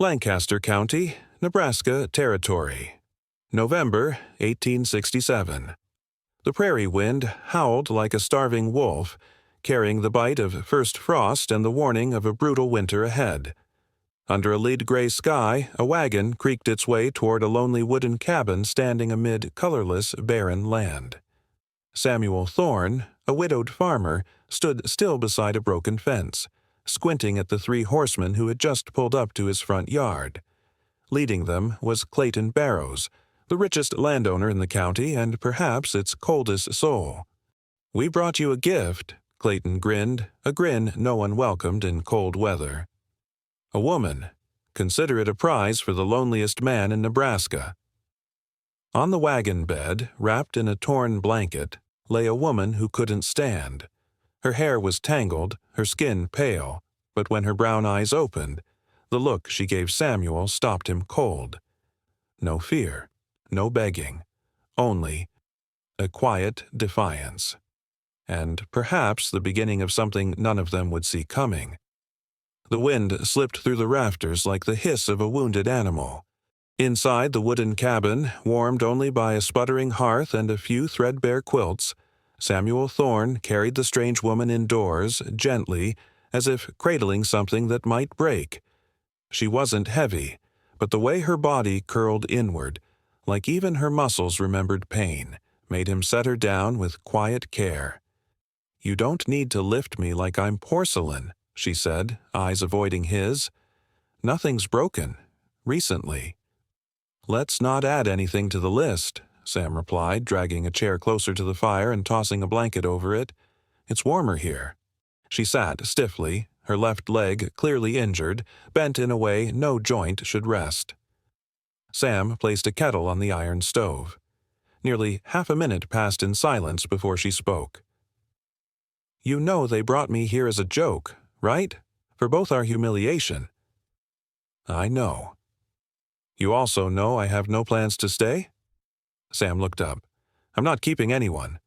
Lancaster County, Nebraska Territory. November 1867. The prairie wind howled like a starving wolf, carrying the bite of first frost and the warning of a brutal winter ahead. Under a lead-gray sky, a wagon creaked its way toward a lonely wooden cabin standing amid colorless, barren land. Samuel Thorne, a widowed farmer, stood still beside a broken fence, squinting at the three horsemen who had just pulled up to his front yard. Leading them was Clayton Barrows, the richest landowner in the county and perhaps its coldest soul. "We brought you a gift," Clayton grinned, a grin no one welcomed in cold weather. A woman. Consider it a prize for the loneliest man in Nebraska. On the wagon bed, wrapped in a torn blanket, lay a woman who couldn't stand. Her hair was tangled, her skin pale, but when her brown eyes opened, the look she gave Samuel stopped him cold. No fear, no begging, only a quiet defiance. And perhaps the beginning of something none of them would see coming. The wind slipped through the rafters like the hiss of a wounded animal. Inside the wooden cabin, warmed only by a sputtering hearth and a few threadbare quilts, Samuel Thorne carried the strange woman indoors, gently, as if cradling something that might break. She wasn't heavy, but the way her body curled inward, like even her muscles remembered pain, made him set her down with quiet care. "You don't need to lift me like I'm porcelain," she said, eyes avoiding his. "Nothing's broken. Recently." "Let's not add anything to the list," Sam replied, dragging a chair closer to the fire and tossing a blanket over it. "It's warmer here." She sat stiffly, her left leg clearly injured, bent in a way no joint should rest. Sam placed a kettle on the iron stove. Nearly half a minute passed in silence before she spoke. "You know they brought me here as a joke, right? For both our humiliation." "I know." "You also know I have no plans to stay?" Sam looked up. "I'm not keeping anyone.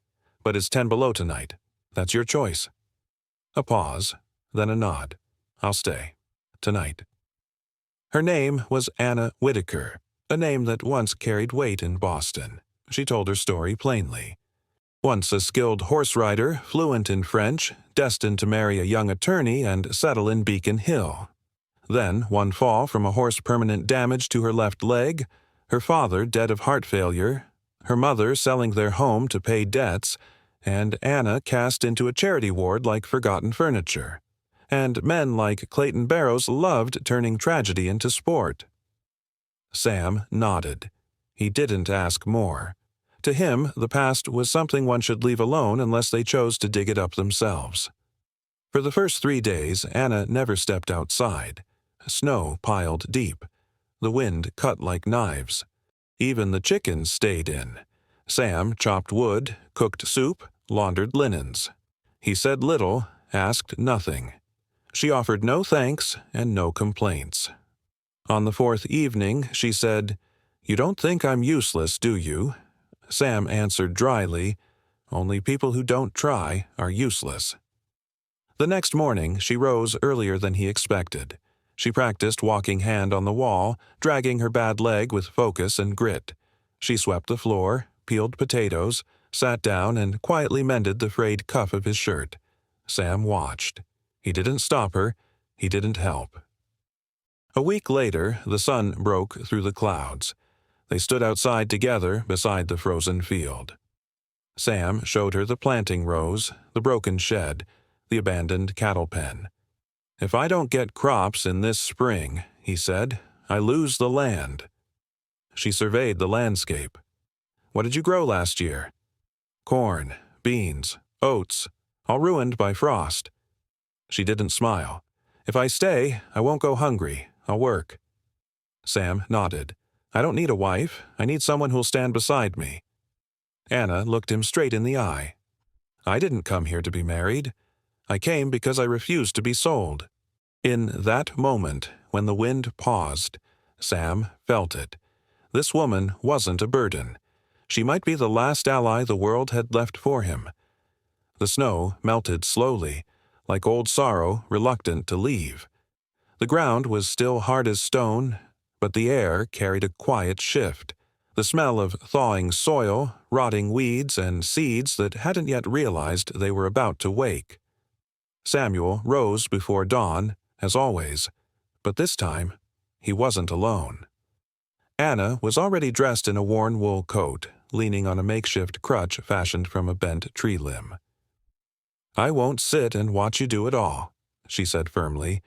But it's 10 below tonight. That's your choice." A pause, then a nod. "I'll stay. Tonight." Her name was Anna Whitaker, a name that once carried weight in Boston. She told her story plainly. Once a skilled horse rider, fluent in French, destined to marry a young attorney and settle in Beacon Hill. Then, one fall from a horse permanent damage to her left leg, her father dead of heart failure, her mother selling their home to pay debts, and Anna cast into a charity ward like forgotten furniture. And men like Clayton Barrows loved turning tragedy into sport. Sam nodded. He didn't ask more. To him, the past was something one should leave alone unless they chose to dig it up themselves. For the first 3 days, Anna never stepped outside. Snow piled deep. The wind cut like knives. Even the chickens stayed in. Sam chopped wood, cooked soup, laundered linens. He said little, asked nothing. She offered no thanks and no complaints. On the 4th evening, she said, "You don't think I'm useless, do you?" Sam answered dryly, "Only people who don't try are useless." The next morning, she rose earlier than he expected. She practiced walking hand on the wall, dragging her bad leg with focus and grit. She swept the floor, peeled potatoes, sat down and quietly mended the frayed cuff of his shirt. Sam watched. He didn't stop her. He didn't help. A week later, the sun broke through the clouds. They stood outside together beside the frozen field. Sam showed her the planting rows, the broken shed, the abandoned cattle pen. "If I don't get crops in this spring," he said, "I lose the land." She surveyed the landscape. "What did you grow last year?" "Corn, beans, oats, all ruined by frost." She didn't smile. "If I stay, I won't go hungry. I'll work." Sam nodded. "I don't need a wife. I need someone who'll stand beside me." Anna looked him straight in the eye. "I didn't come here to be married. I came because I refused to be sold." In that moment, when the wind paused, Sam felt it. This woman wasn't a burden. She might be the last ally the world had left for him. The snow melted slowly, like old sorrow reluctant to leave. The ground was still hard as stone, but the air carried a quiet shift, the smell of thawing soil, rotting weeds, and seeds that hadn't yet realized they were about to wake. Samuel rose before dawn, as always, but this time he wasn't alone. Anna was already dressed in a worn wool coat, leaning on a makeshift crutch fashioned from a bent tree limb. "I won't sit and watch you do it all," she said firmly.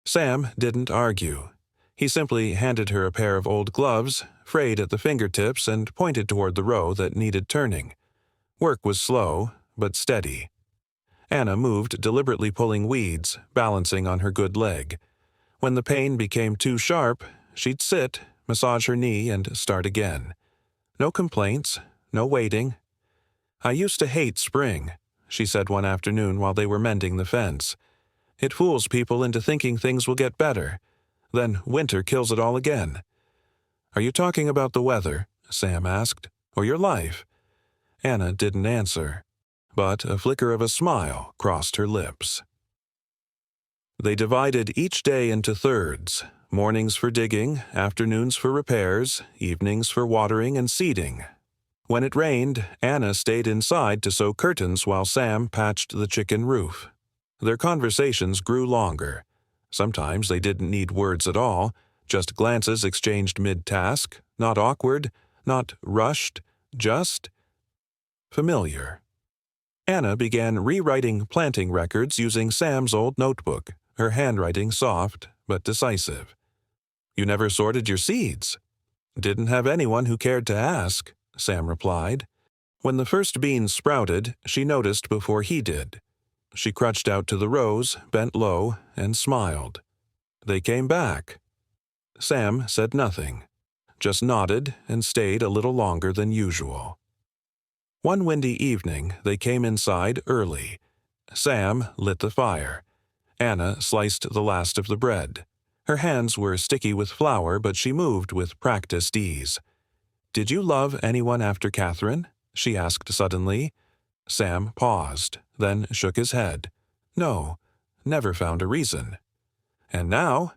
Sam didn't argue. He simply handed her a pair of old gloves, frayed at the fingertips, and pointed toward the row that needed turning. Work was slow, but steady. Anna moved, deliberately pulling weeds, balancing on her good leg. When the pain became too sharp, she'd sit, massage her knee, and start again. No complaints, no waiting. "I used to hate spring," she said one afternoon while they were mending the fence. "It fools people into thinking things will get better. Then winter kills it all again." "Are you talking about the weather?" Sam asked. "Or your life?" Anna didn't answer, but a flicker of a smile crossed her lips. They divided each day into thirds, mornings for digging, afternoons for repairs, evenings for watering and seeding. When it rained, Anna stayed inside to sew curtains while Sam patched the chicken roof. Their conversations grew longer. Sometimes they didn't need words at all, just glances exchanged mid-task, not awkward, not rushed, just familiar. Anna began rewriting planting records using Sam's old notebook, her handwriting soft but decisive. "You never sorted your seeds." "Didn't have anyone who cared to ask," Sam replied. When the first beans sprouted, she noticed before he did. She crouched out to the rows, bent low, and smiled. They came back. Sam said nothing, just nodded and stayed a little longer than usual. One windy evening, they came inside early. Sam lit the fire. Anna sliced the last of the bread. Her hands were sticky with flour, but she moved with practiced ease. "Did you love anyone after Catherine?" she asked suddenly. Sam paused, then shook his head. "No, never found a reason." "And now?"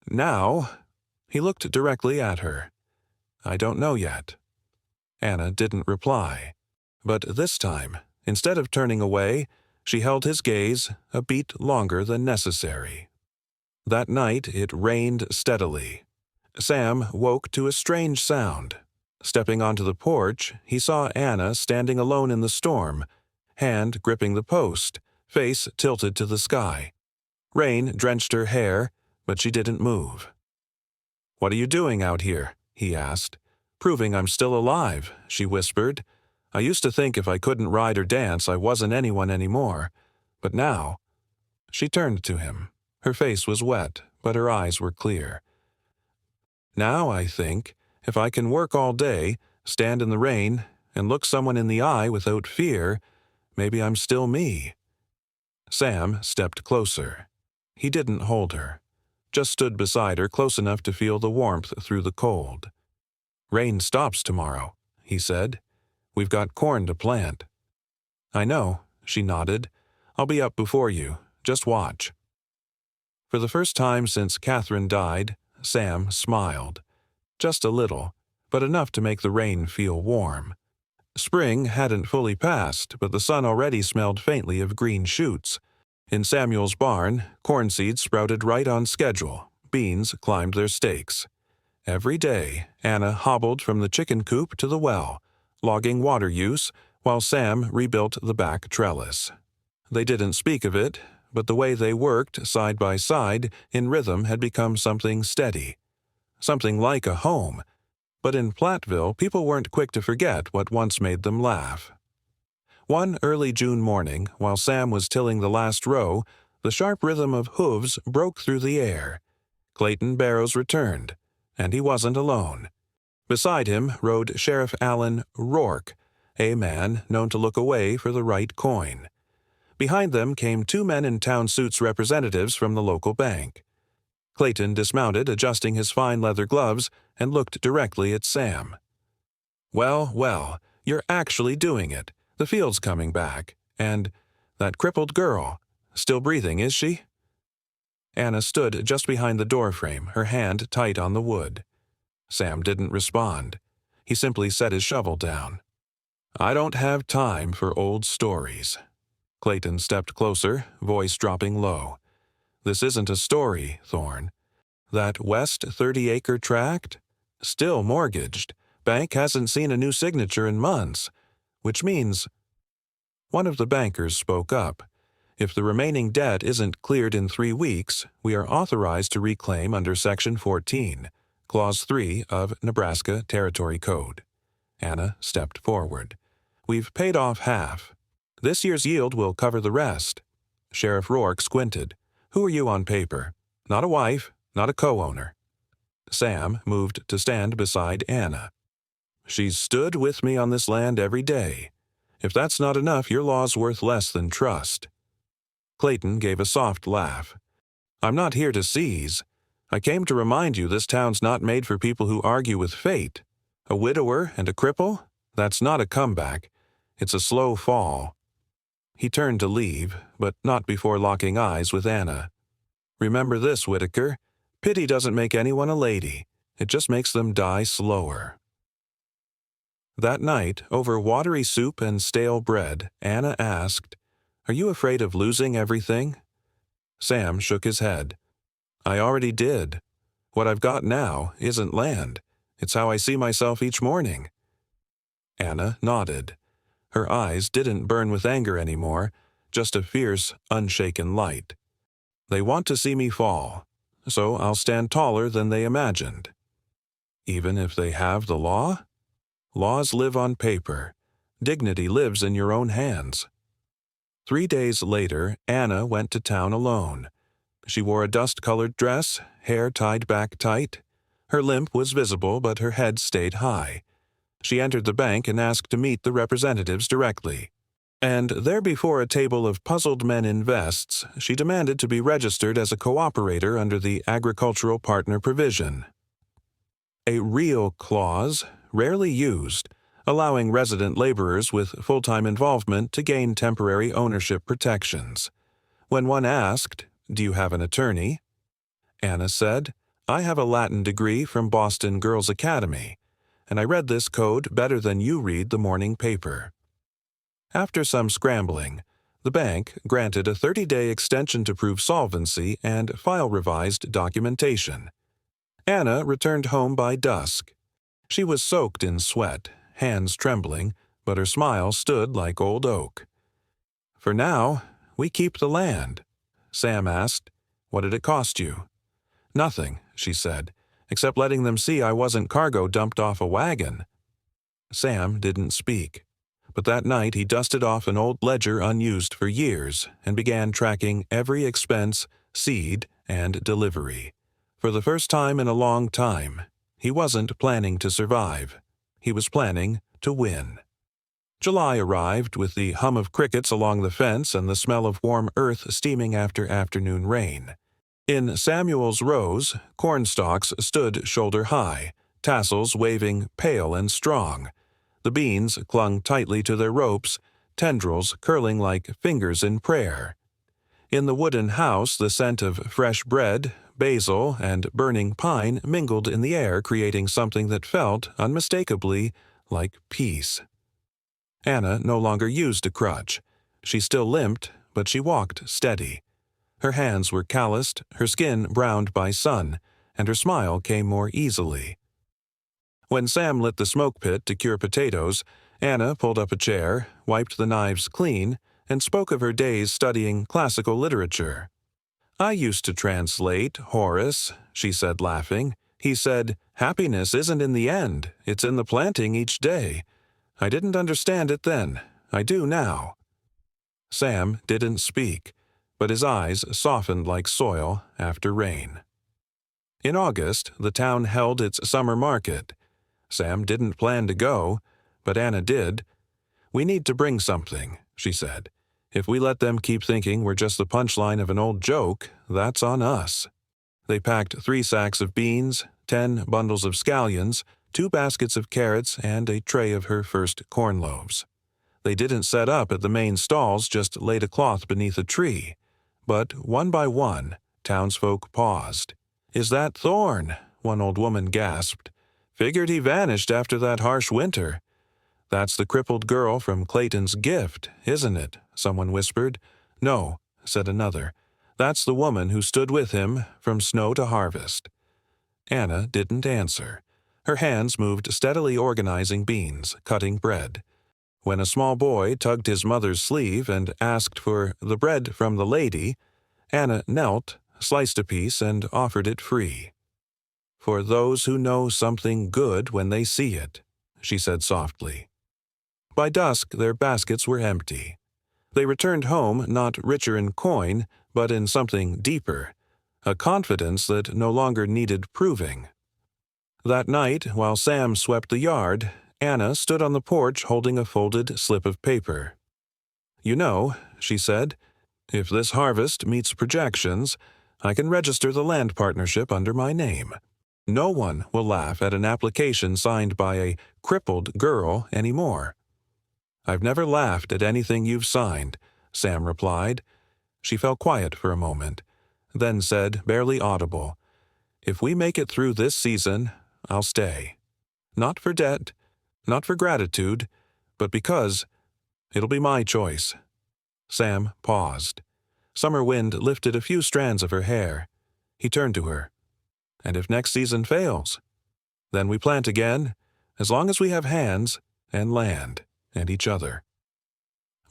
"Now?" He looked directly at her. "I don't know yet." Anna didn't reply. But this time, instead of turning away, she held his gaze a beat longer than necessary. That night it rained steadily. Sam woke to a strange sound. Stepping onto the porch, he saw Anna standing alone in the storm, hand gripping the post, face tilted to the sky. Rain drenched her hair, but she didn't move. "What are you doing out here?" he asked. "Proving I'm still alive," she whispered. "I used to think if I couldn't ride or dance, I wasn't anyone anymore. But now—" She turned to him. Her face was wet, but her eyes were clear. "Now I think, if I can work all day, stand in the rain, and look someone in the eye without fear, maybe I'm still me." Sam stepped closer. He didn't hold her, just stood beside her close enough to feel the warmth through the cold. "Rain stops tomorrow," he said. "We've got corn to plant." "I know," she nodded. "I'll be up before you. Just watch." For the first time since Catherine died, Sam smiled. Just a little, but enough to make the rain feel warm. Spring hadn't fully passed, but the sun already smelled faintly of green shoots. In Samuel's barn, corn seeds sprouted right on schedule. Beans climbed their stakes. Every day, Anna hobbled from the chicken coop to the well, logging water use, while Sam rebuilt the back trellis. They didn't speak of it, but the way they worked side by side in rhythm had become something steady. Something like a home. But in Platteville, people weren't quick to forget what once made them laugh. One early June morning, while Sam was tilling the last row, the sharp rhythm of hooves broke through the air. Clayton Barrows returned, and he wasn't alone. Beside him rode Sheriff Allen Rourke, a man known to look away for the right coin. Behind them came two men in town suits, representatives from the local bank. Clayton dismounted, adjusting his fine leather gloves, and looked directly at Sam. "Well, well, you're actually doing it. The field's coming back. And that crippled girl, still breathing, is she?" Anna stood just behind the doorframe, her hand tight on the wood. Sam didn't respond. He simply set his shovel down. "I don't have time for old stories." Clayton stepped closer, voice dropping low. "This isn't a story, Thorne. That West 30-acre tract? Still mortgaged. Bank hasn't seen a new signature in months. Which means—" One of the bankers spoke up. "If the remaining debt isn't cleared in 3 weeks, we are authorized to reclaim under Section 14, Clause 3 of Nebraska Territory Code." Anna stepped forward. "We've paid off half. This year's yield will cover the rest." Sheriff Rourke squinted. "Who are you on paper? Not a wife, not a co-owner." Sam moved to stand beside Anna. "She's stood with me on this land every day. If that's not enough, your law's worth less than trust." Clayton gave a soft laugh. "I'm not here to seize. I came to remind you this town's not made for people who argue with fate. A widower and a cripple? That's not a comeback. It's a slow fall." He turned to leave, but not before locking eyes with Anna. "Remember this, Whitaker. Pity doesn't make anyone a lady. It just makes them die slower." That night, over watery soup and stale bread, Anna asked, "Are you afraid of losing everything?" Sam shook his head. "I already did. What I've got now isn't land. It's how I see myself each morning." Anna nodded. Her eyes didn't burn with anger anymore, just a fierce, unshaken light. "They want to see me fall, so I'll stand taller than they imagined." "Even if they have the law?" "Laws live on paper. Dignity lives in your own hands." 3 days later, Anna went to town alone. She wore a dust-colored dress, hair tied back tight. Her limp was visible, but her head stayed high. She entered the bank and asked to meet the representatives directly. And there before a table of puzzled men in vests, she demanded to be registered as a cooperator under the Agricultural Partner Provision. A real clause, rarely used, allowing resident laborers with full-time involvement to gain temporary ownership protections. When one asked, "Do you have an attorney?" Anna said, "I have a Latin degree from Boston Girls Academy, and I read this code better than you read the morning paper." After some scrambling, the bank granted a 30-day extension to prove solvency and file revised documentation. Anna returned home by dusk. She was soaked in sweat, hands trembling, but her smile stood like old oak. "For now, we keep the land." Sam asked, "What did it cost you?" "Nothing," she said, "except letting them see I wasn't cargo dumped off a wagon." Sam didn't speak, but that night he dusted off an old ledger unused for years and began tracking every expense, seed, and delivery. For the first time in a long time, he wasn't planning to survive. He was planning to win. July arrived with the hum of crickets along the fence and the smell of warm earth steaming after afternoon rain. In Samuel's rows, cornstalks stood shoulder-high, tassels waving pale and strong. The beans clung tightly to their ropes, tendrils curling like fingers in prayer. In the wooden house, the scent of fresh bread, basil, and burning pine mingled in the air, creating something that felt, unmistakably, like peace. Anna no longer used a crutch. She still limped, but she walked steady. Her hands were calloused, her skin browned by sun, and her smile came more easily. When Sam lit the smoke pit to cure potatoes, Anna pulled up a chair, wiped the knives clean, and spoke of her days studying classical literature. "I used to translate Horace," she said, laughing. "He said, 'Happiness isn't in the end, it's in the planting each day.' I didn't understand it then. I do now." Sam didn't speak, but his eyes softened like soil after rain. In August, the town held its summer market. Sam didn't plan to go, but Anna did. "We need to bring something," she said. "If we let them keep thinking we're just the punchline of an old joke, that's on us." They packed 3 sacks of beans, 10 bundles of scallions, 2 baskets of carrots, and a tray of her first corn loaves. They didn't set up at the main stalls, just laid a cloth beneath a tree. But one by one, Townsfolk paused. "Is that Thorne?" one old woman gasped. "Figured he vanished after that harsh winter." "That's the crippled girl from Clayton's Gift, isn't it?" someone whispered. "No," said another. "That's the woman who stood with him from snow to harvest." Anna didn't answer. Her hands moved steadily organizing beans, cutting bread. When a small boy tugged his mother's sleeve and asked for the bread from the lady, Anna knelt, sliced a piece, and offered it free. "For those who know something good when they see it," she said softly. By dusk, their baskets were empty. They returned home not richer in coin, but in something deeper, a confidence that no longer needed proving. That night, while Sam swept the yard, Anna stood on the porch holding a folded slip of paper. "You know," she said, "if this harvest meets projections, I can register the land partnership under my name. No one will laugh at an application signed by a crippled girl anymore." "I've never laughed at anything you've signed," Sam replied. She fell quiet for a moment, then said, barely audible, "If we make it through this season, I'll stay. Not for debt, not for gratitude, but because it'll be my choice." Sam paused. Summer wind lifted a few strands of her hair. He turned to her. "And if next season fails? Then we plant again, as long as we have hands and land and each other."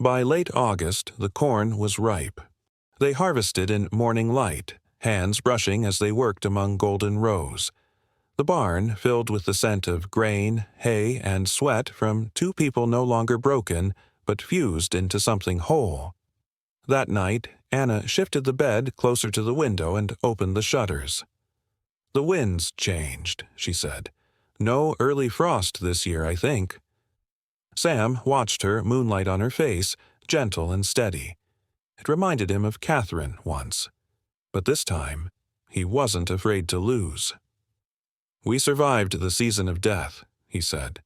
By late August, the corn was ripe. They harvested in morning light, hands brushing as they worked among golden rows. The barn filled with the scent of grain, hay, and sweat from two people no longer broken, but fused into something whole. That night, Anna shifted the bed closer to the window and opened the shutters. "The wind's changed," she said. "No early frost this year, I think." Sam watched her, moonlight on her face, gentle and steady. It reminded him of Catherine once. But this time, he wasn't afraid to lose. "We survived the season of death," he said.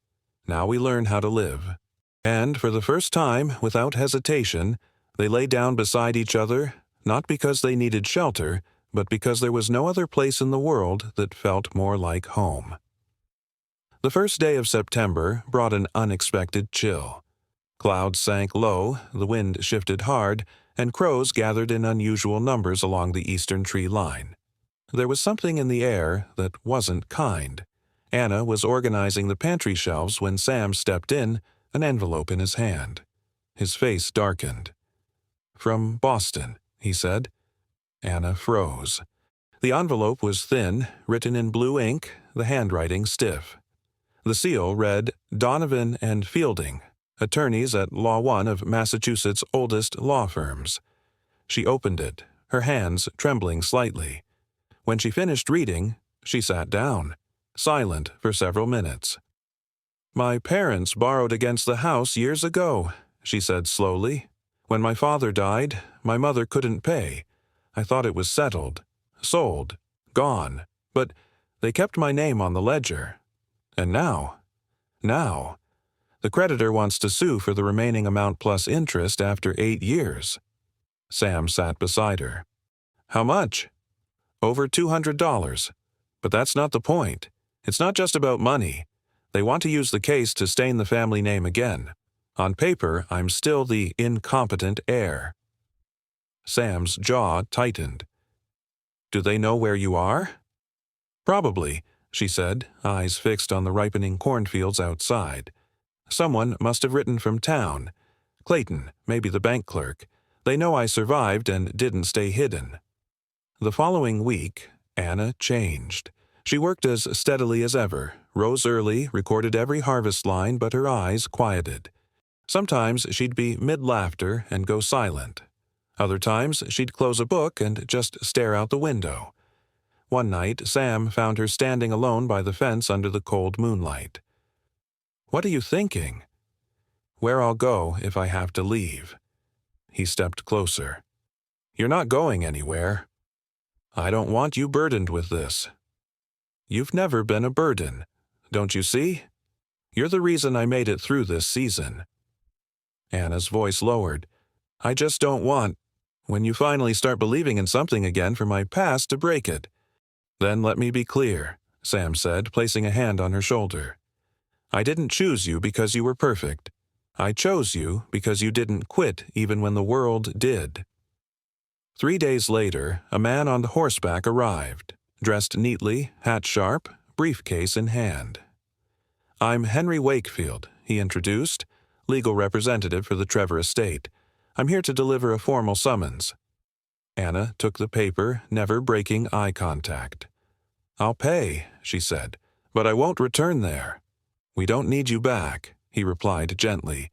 "Now we learn how to live." And for the first time, without hesitation, they lay down beside each other, not because they needed shelter, but because there was no other place in the world that felt more like home. The first day of September brought an unexpected chill. Clouds sank low, the wind shifted hard, and crows gathered in unusual numbers along the eastern tree line. There was something in the air that wasn't kind. Anna was organizing the pantry shelves when Sam stepped in, an envelope in his hand. His face darkened. "From Boston," he said. Anna froze. The envelope was thin, written in blue ink, the handwriting stiff. The seal read, "Donovan and Fielding, attorneys at Law 1 of Massachusetts' oldest law firms." She opened it, her hands trembling slightly. When she finished reading, she sat down, silent for several minutes. "My parents borrowed against the house years ago," she said slowly. "When my father died, my mother couldn't pay. I thought it was settled, sold, gone, but they kept my name on the ledger. And now, the creditor wants to sue for the remaining amount plus interest after 8 years. Sam sat beside her. "How much?" "Over $200. But that's not the point. It's not just about money. They want to use the case to stain the family name again. On paper, I'm still the incompetent heir." Sam's jaw tightened. "Do they know where you are?" "Probably," she said, eyes fixed on the ripening cornfields outside. "Someone must have written from town. Clayton, maybe the bank clerk. They know I survived and didn't stay hidden." The following week, Anna changed. She worked as steadily as ever, rose early, recorded every harvest line, but her eyes quieted. Sometimes she'd be mid-laughter and go silent. Other times she'd close a book and just stare out the window. One night, Sam found her standing alone by the fence under the cold moonlight. "What are you thinking?" "Where I'll go if I have to leave." He stepped closer. "You're not going anywhere. I don't want you burdened with this." "You've never been a burden. Don't you see? You're the reason I made it through this season." Anna's voice lowered. "I just don't want When you finally start believing in something again for my past to break it. Then let me be clear, Sam said, placing a hand on her shoulder. I didn't choose you because you were perfect. I chose you because you didn't quit even when the world did. 3 days later, a man on horseback arrived, dressed neatly, hat sharp, briefcase in hand. I'm Henry Wakefield, he introduced, legal representative for the Trevor estate. I'm here to deliver a formal summons. Anna took the paper, never breaking eye contact. I'll pay, she said, but I won't return there. We don't need you back, he replied gently.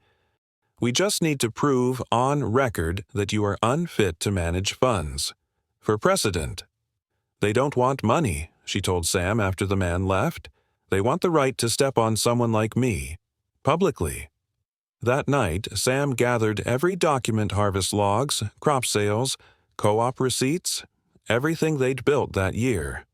We just need to prove on record that you are unfit to manage funds. For precedent. They don't want money, she told Sam after the man left. They want the right to step on someone like me, publicly. That night, Sam gathered every document, harvest logs, crop sales, co-op receipts, everything they'd built that year.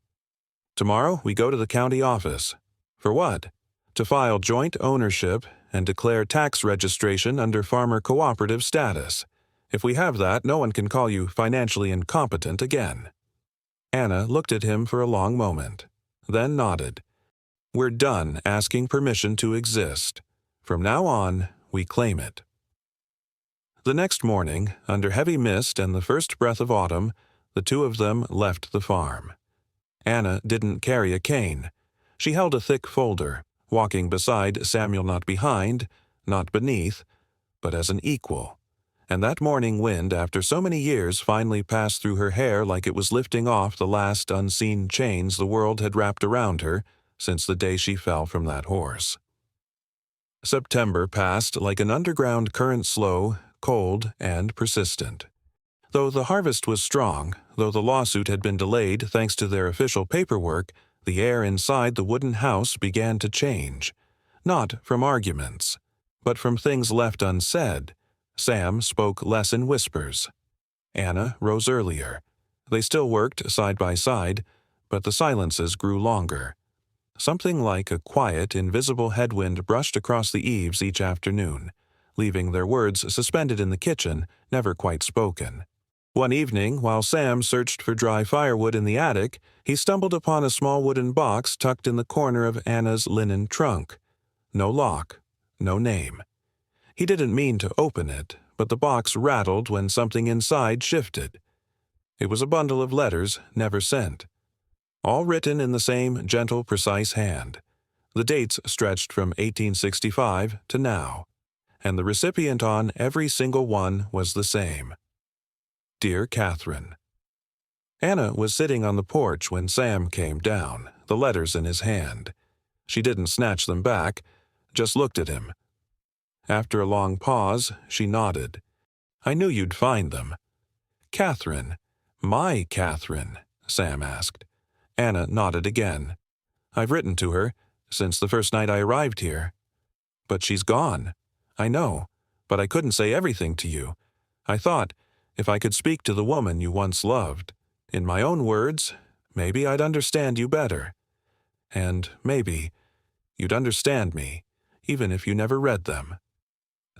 Tomorrow, we go to the county office. For what? To file joint ownership and declare tax registration under farmer cooperative status. If we have that, no one can call you financially incompetent again. Anna looked at him for a long moment, then nodded. We're done asking permission to exist. From now on, we claim it. The next morning, under heavy mist and the first breath of autumn, the two of them left the farm. Anna didn't carry a cane. She held a thick folder, walking beside Samuel, not behind, not beneath, but as an equal. And that morning wind, after so many years, finally passed through her hair like it was lifting off the last unseen chains the world had wrapped around her since the day she fell from that horse. September passed like an underground current, slow, cold, and persistent. Though the harvest was strong, though the lawsuit had been delayed thanks to their official paperwork, the air inside the wooden house began to change. Not from arguments, but from things left unsaid. Sam spoke less in whispers. Anna rose earlier. They still worked side by side, but the silences grew longer. Something like a quiet, invisible headwind brushed across the eaves each afternoon, leaving their words suspended in the kitchen, never quite spoken. One evening, while Sam searched for dry firewood in the attic, he stumbled upon a small wooden box tucked in the corner of Anna's linen trunk. No lock, no name. He didn't mean to open it, but the box rattled when something inside shifted. It was a bundle of letters never sent, all written in the same gentle, precise hand. The dates stretched from 1865 to now, and the recipient on every single one was the same. Dear Catherine. Anna was sitting on the porch when Sam came down, the letters in his hand. She didn't snatch them back, just looked at him. After a long pause, she nodded. I knew you'd find them. Catherine. My Catherine? Sam asked. Anna nodded again. I've written to her, since the first night I arrived here. But she's gone. I know, but I couldn't say everything to you. I thought, if I could speak to the woman you once loved, in my own words, maybe I'd understand you better. And maybe you'd understand me, even if you never read them.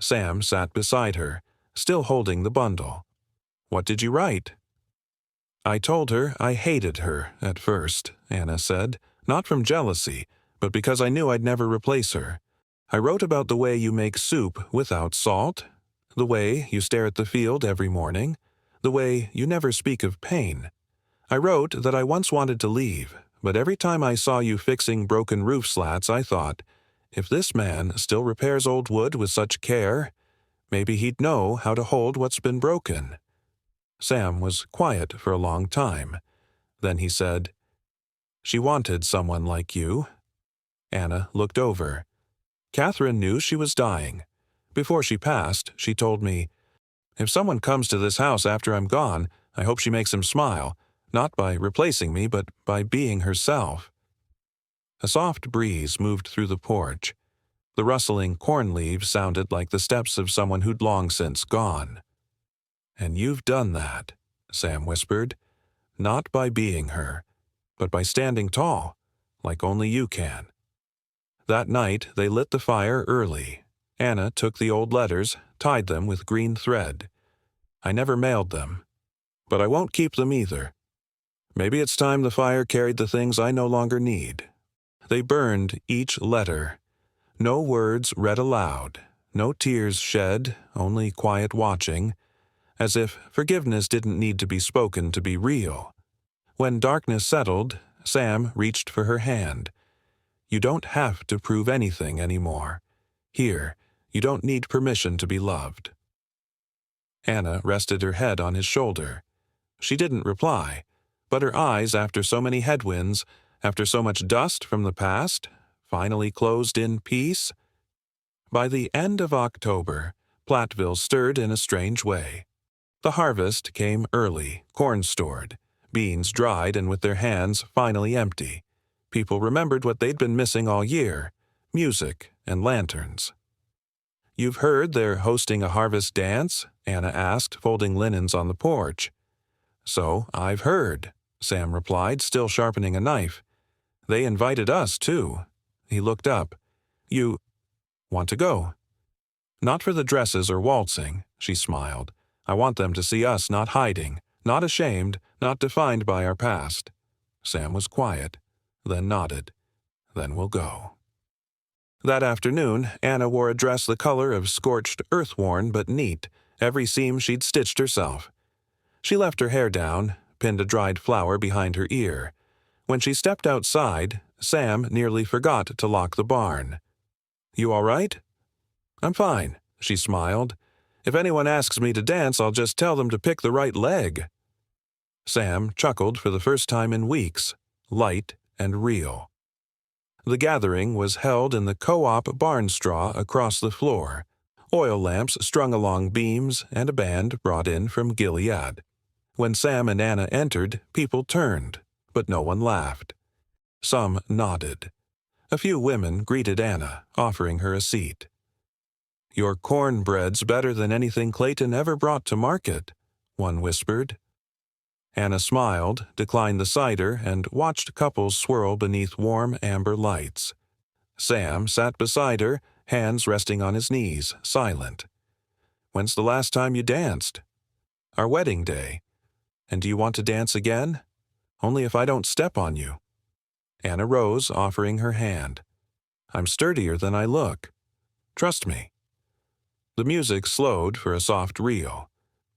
Sam sat beside her, still holding the bundle. What did you write? I told her I hated her at first, Anna said, not from jealousy, but because I knew I'd never replace her. I wrote about the way you make soup without salt, the way you stare at the field every morning, the way you never speak of pain. I wrote that I once wanted to leave, but every time I saw you fixing broken roof slats, I thought, if this man still repairs old wood with such care, maybe he'd know how to hold what's been broken. Sam was quiet for a long time. Then he said, She wanted someone like you. Anna looked over. Catherine knew she was dying. Before she passed, she told me, If someone comes to this house after I'm gone, I hope she makes him smile, not by replacing me, but by being herself. A soft breeze moved through the porch. The rustling corn leaves sounded like the steps of someone who'd long since gone. And you've done that, Sam whispered, not by being her, but by standing tall, like only you can. That night they lit the fire early. Anna took the old letters, tied them with green thread. I never mailed them. But I won't keep them either. Maybe it's time the fire carried the things I no longer need. They burned each letter. No words read aloud, no tears shed, only quiet watching, as if forgiveness didn't need to be spoken to be real. When darkness settled, Sam reached for her hand. You don't have to prove anything anymore. Here, you don't need permission to be loved. Anna rested her head on his shoulder. She didn't reply, but her eyes, after so many headwinds, after so much dust from the past, finally closed in peace. By the end of October, Platteville stirred in a strange way. The harvest came early, corn stored, beans dried and with their hands finally empty. People remembered what they'd been missing all year: music and lanterns. "You've heard they're hosting a harvest dance?" Anna asked, folding linens on the porch. "So I've heard," Sam replied, still sharpening a knife. "They invited us, too." He looked up. "You want to go?" "Not for the dresses or waltzing," she smiled. "I want them to see us not hiding, not ashamed, not defined by our past." Sam was quiet, then nodded. "Then we'll go." That afternoon, Anna wore a dress the color of scorched earth-worn but neat, every seam she'd stitched herself. She left her hair down, pinned a dried flower behind her ear. When she stepped outside, Sam nearly forgot to lock the barn. "You all right?" "I'm fine," she smiled. "If anyone asks me to dance, I'll just tell them to pick the right leg." Sam chuckled for the first time in weeks, light and real. The gathering was held in the co-op barn straw across the floor, oil lamps strung along beams and a band brought in from Gilead. When Sam and Anna entered, people turned, but no one laughed. Some nodded. A few women greeted Anna, offering her a seat. "Your cornbread's better than anything Clayton ever brought to market," one whispered. Anna smiled, declined the cider, and watched couples swirl beneath warm amber lights. Sam sat beside her, hands resting on his knees, silent. "When's the last time you danced?" "Our wedding day." "And do you want to dance again?" "Only if I don't step on you." Anna rose, offering her hand. "I'm sturdier than I look. Trust me." The music slowed for a soft reel.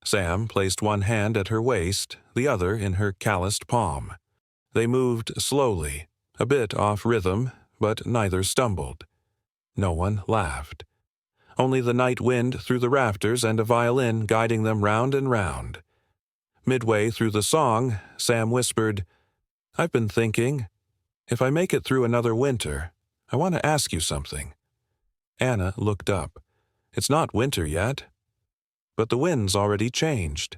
Sam placed one hand at her waist, the other in her calloused palm. They moved slowly, a bit off rhythm, but neither stumbled. No one laughed. Only the night wind through the rafters and a violin guiding them round and round. Midway through the song, Sam whispered, "I've been thinking, if I make it through another winter, I want to ask you something." Anna looked up. "It's not winter yet." "But the wind's already changed."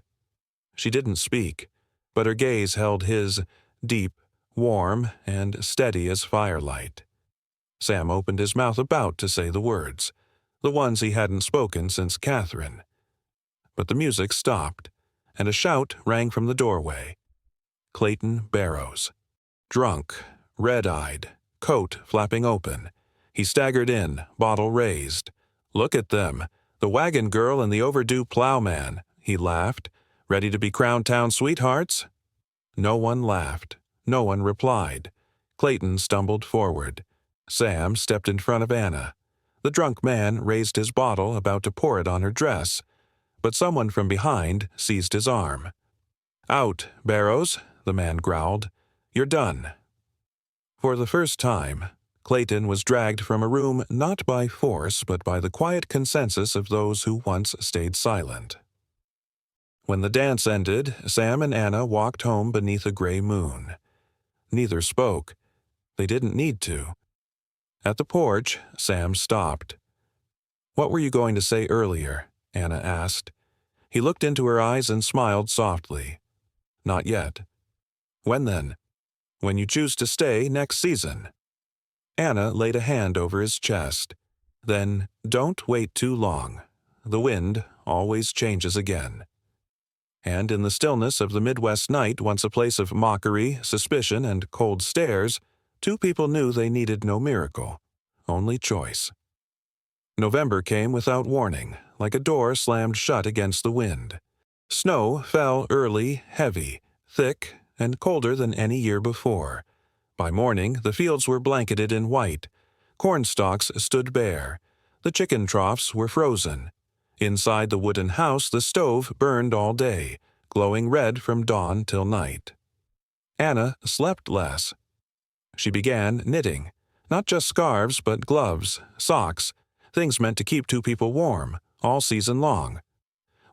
She didn't speak, but her gaze held his, deep, warm, and steady as firelight. Sam opened his mouth about to say the words, the ones he hadn't spoken since Catherine. But the music stopped, and a shout rang from the doorway. Clayton Barrows. Drunk, red-eyed, coat flapping open. He staggered in, bottle raised. "Look at them, the wagon girl and the overdue plowman," he laughed. "Ready to be crowned town sweethearts?" No one laughed. No one replied. Clayton stumbled forward. Sam stepped in front of Anna. The drunk man raised his bottle, about to pour it on her dress, but someone from behind seized his arm. "Out, Barrows," the man growled. "You're done." For the first time, Clayton was dragged from a room not by force but by the quiet consensus of those who once stayed silent. When the dance ended, Sam and Anna walked home beneath a gray moon. Neither spoke. They didn't need to. At the porch, Sam stopped. "What were you going to say earlier?" Anna asked. He looked into her eyes and smiled softly. "Not yet." "When then?" "When you choose to stay next season." Anna laid a hand over his chest. "Then don't wait too long. The wind always changes again." And in the stillness of the Midwest night, once a place of mockery, suspicion, and cold stares, two people knew they needed no miracle, only choice. November came without warning, like a door slammed shut against the wind. Snow fell early, heavy, thick, and colder than any year before. By morning, the fields were blanketed in white. Corn stalks stood bare. The chicken troughs were frozen. Inside the wooden house, the stove burned all day, glowing red from dawn till night. Anna slept less. She began knitting. Not just scarves, but gloves, socks, things meant to keep two people warm, all season long.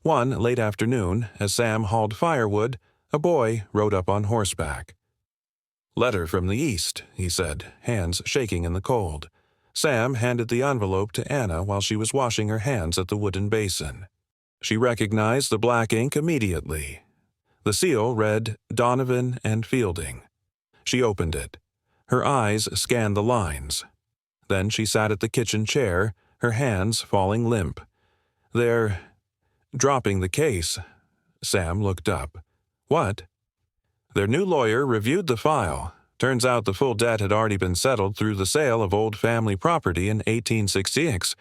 One late afternoon, as Sam hauled firewood, a boy rode up on horseback. "Letter from the East," he said, hands shaking in the cold. Sam handed the envelope to Anna while she was washing her hands at the wooden basin. She recognized the black ink immediately. The seal read Donovan and Fielding. She opened it. Her eyes scanned the lines. Then she sat at the kitchen chair, her hands falling limp. "They're dropping the case." Sam looked up. "What?" "Their new lawyer reviewed the file. Turns out the full debt had already been settled through the sale of old family property in 1866.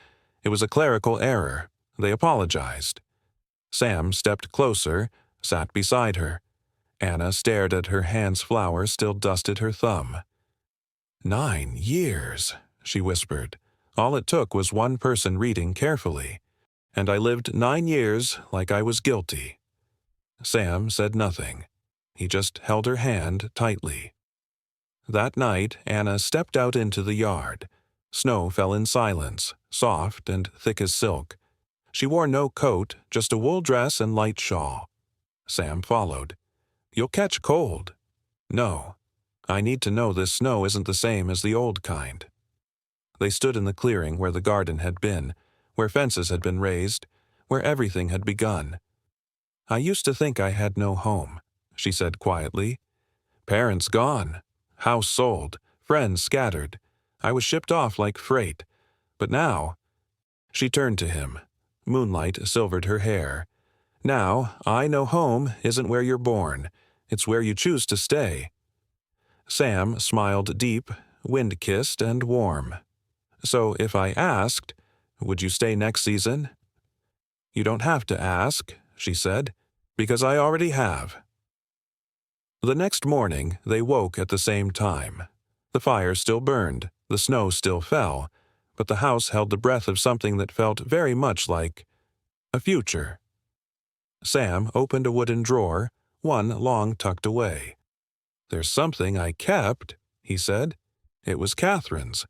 It was a clerical error. They apologized." Sam stepped closer, sat beside her. Anna stared at her hand's flour still dusted her thumb. 9 years, she whispered. All it took was one person reading carefully. And I lived 9 years like I was guilty. Sam said nothing. He just held her hand tightly. That night, Anna stepped out into the yard. Snow fell in silence, soft and thick as silk. She wore no coat, just a wool dress and light shawl. Sam followed. "You'll catch cold." "No. I need to know this snow isn't the same as the old kind." They stood in the clearing where the garden had been, where fences had been raised, where everything had begun. "I used to think I had no home," she said quietly. "Parents gone. House sold. Friends scattered. I was shipped off like freight. But now—" She turned to him. Moonlight silvered her hair. "Now, I know home isn't where you're born. It's where you choose to stay." Sam smiled deep, wind-kissed and warm. "So if I asked, would you stay next season?" "You don't have to ask," she said, "because I already have." The next morning, they woke at the same time. The fire still burned, the snow still fell, but the house held the breath of something that felt very much like a future. Sam opened a wooden drawer, one long tucked away. "There's something I kept," he said. "It was Catherine's.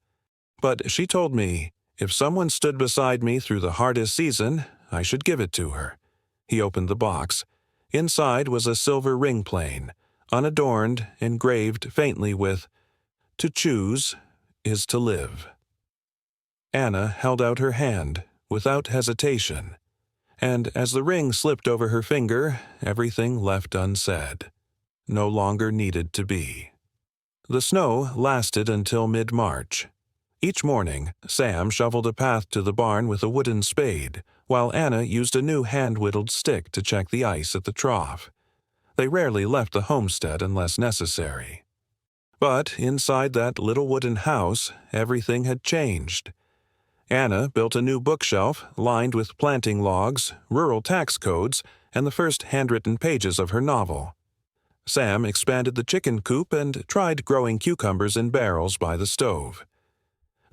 But she told me, if someone stood beside me through the hardest season, I should give it to her." He opened the box. Inside was a silver ring plain, unadorned, engraved faintly with, "To choose is to live." Anna held out her hand, without hesitation. And as the ring slipped over her finger, everything left unsaid. No longer needed to be. The snow lasted until mid-March. Each morning, Sam shoveled a path to the barn with a wooden spade, while Anna used a new hand-whittled stick to check the ice at the trough. They rarely left the homestead unless necessary. But inside that little wooden house, everything had changed. Anna built a new bookshelf lined with planting logs, rural tax codes, and the first handwritten pages of her novel. Sam expanded the chicken coop and tried growing cucumbers in barrels by the stove.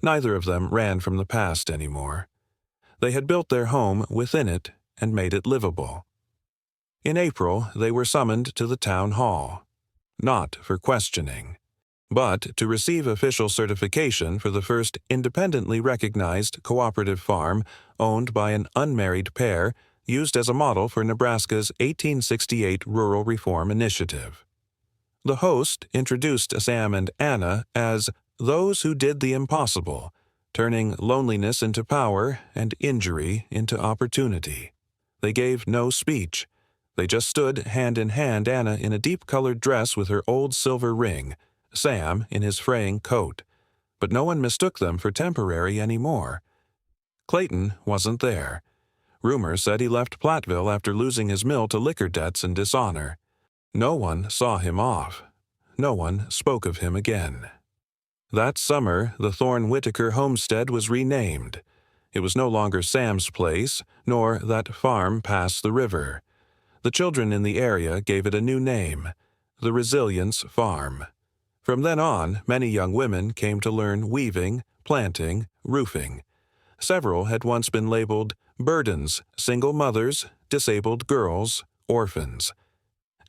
Neither of them ran from the past anymore. They had built their home within it and made it livable. In April, they were summoned to the town hall. Not for questioning, but to receive official certification for the first independently recognized cooperative farm owned by an unmarried pair used as a model for Nebraska's 1868 Rural Reform Initiative. The host introduced Sam and Anna as those who did the impossible, turning loneliness into power and injury into opportunity. They gave no speech. They just stood hand in hand, Anna in a deep-colored dress with her old silver ring, Sam in his fraying coat. But no one mistook them for temporary anymore. Clayton wasn't there. Rumor said he left Platteville after losing his mill to liquor debts and dishonor. No one saw him off. No one spoke of him again. That summer, the Thorne-Whitaker homestead was renamed. It was no longer Sam's place, nor that farm past the river. The children in the area gave it a new name, the Resilience Farm. From then on, many young women came to learn weaving, planting, roofing. Several had once been labeled burdens, single mothers, disabled girls, orphans.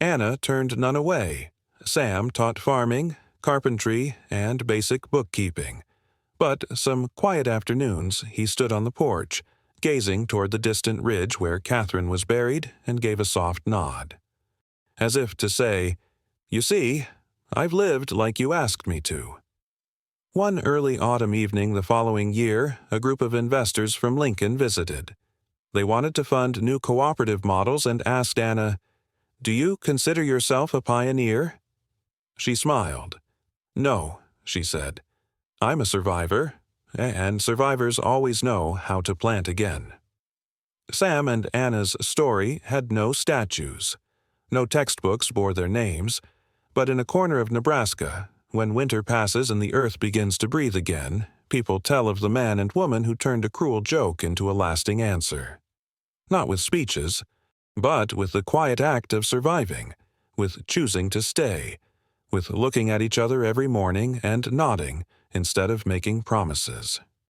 Anna turned none away. Sam taught farming, carpentry, and basic bookkeeping. But some quiet afternoons he stood on the porch, gazing toward the distant ridge where Catherine was buried, and gave a soft nod. As if to say, "You see, I've lived like you asked me to." One early autumn evening the following year, a group of investors from Lincoln visited. They wanted to fund new cooperative models and asked Anna, "Do you consider yourself a pioneer?" She smiled. "No," she said. "I'm a survivor, and survivors always know how to plant again." Sam and Anna's story had no statues. No textbooks bore their names, but in a corner of Nebraska, when winter passes and the earth begins to breathe again, people tell of the man and woman who turned a cruel joke into a lasting answer. Not with speeches, but with the quiet act of surviving, with choosing to stay, with looking at each other every morning and nodding instead of making promises.